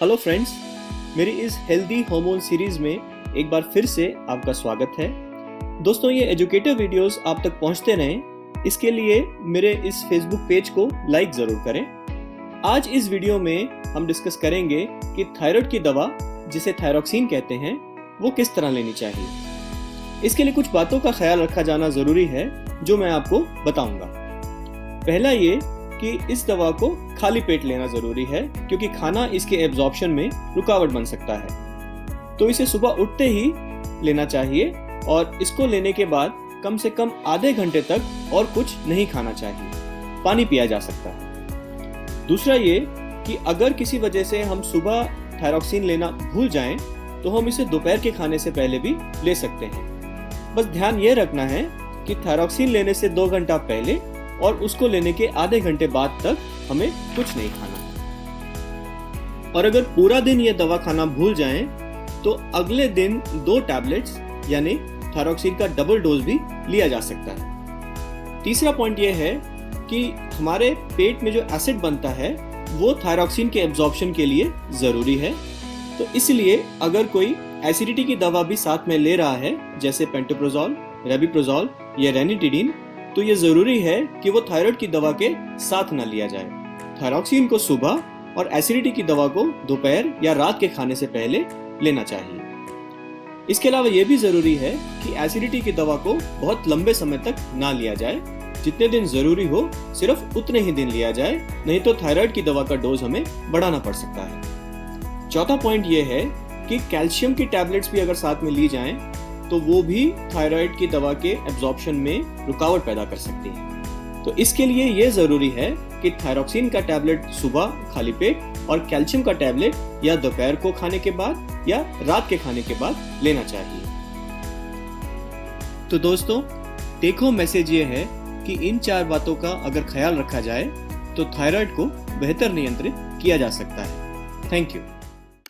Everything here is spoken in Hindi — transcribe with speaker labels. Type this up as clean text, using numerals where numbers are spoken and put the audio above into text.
Speaker 1: हेलो फ्रेंड्स, मेरी इस हेल्दी हार्मोन सीरीज में एक बार फिर से आपका स्वागत है। दोस्तों, ये एजुकेटिव वीडियोस आप तक पहुंचते रहें, इसके लिए मेरे इस फेसबुक पेज को लाइक ज़रूर करें। आज इस वीडियो में हम डिस्कस करेंगे कि थायराइड की दवा, जिसे थायरॉक्सिन कहते हैं, वो किस तरह लेनी चाहिए। इसके लिए कुछ बातों का ख्याल रखा जाना ज़रूरी है, जो मैं आपको बताऊंगा। पहला ये कि इस दवा को खाली पेट लेना जरूरी है, क्योंकि खाना इसके एब्जॉर्प्शन में रुकावट बन सकता है। तो इसे सुबह उठते ही लेना चाहिए और इसको लेने के बाद कम से कम आधे घंटे तक और कुछ नहीं खाना चाहिए। पानी पिया जा सकता है। दूसरा ये कि अगर किसी वजह से हम सुबह थायरॉक्सिन लेना भूल जाएं, तो हम इसे दोपहर के खाने से पहले भी ले सकते हैं। बस ध्यान ये रखना है कि थायरॉक्सिन लेने से 2 घंटा पहले और उसको लेने के आधे घंटे बाद तक हमें कुछ नहीं खाना। और अगर पूरा दिन ये दवा खाना भूल जाएं, तो अगले दिन 2 टैबलेट्स यानी थायरॉक्सिन का डबल डोज भी लिया जा सकता है। तीसरा पॉइंट ये है कि हमारे पेट में जो एसिड बनता है वो थायरॉक्सिन के एब्जॉर्प्शन के लिए जरूरी है। तो इसलिए अगर कोई एसिडिटी की दवा भी साथ में ले रहा है, जैसे पेंटोप्रोजोल, रेबिप्रोजोल या रेनिटिडीन, तो ये जरूरी है कि वो थायराइड की दवा के साथ न लिया जाए। थायरॉक्सिन को सुबह और एसिडिटी की दवा को दोपहर या रात के खाने से पहले लेना चाहिए। इसके अलावा ये भी जरूरी है कि एसिडिटी की दवा को बहुत लंबे समय तक ना लिया जाए। जितने दिन जरूरी हो सिर्फ उतने ही दिन लिया जाए, नहीं तो थायराइड की दवा का डोज हमें बढ़ाना पड़ सकता है। चौथा पॉइंट ये है कि कैल्शियम की टैबलेट्स भी अगर साथ में ली जाएं, तो वो भी थायराइड की दवा के एब्जॉर्प्शन में रुकावट पैदा कर सकती है। तो इसके लिए ये जरूरी है कि थायरॉक्सिन का टैबलेट सुबह खाली पेट और कैल्शियम का टैबलेट या दोपहर को खाने के बाद या रात के खाने के बाद लेना चाहिए। तो दोस्तों, टेक होम मैसेज ये है कि इन 4 बातों का अगर ख्याल रखा जाए तो थायराइड को बेहतर नियंत्रित किया जा सकता है। Thank you.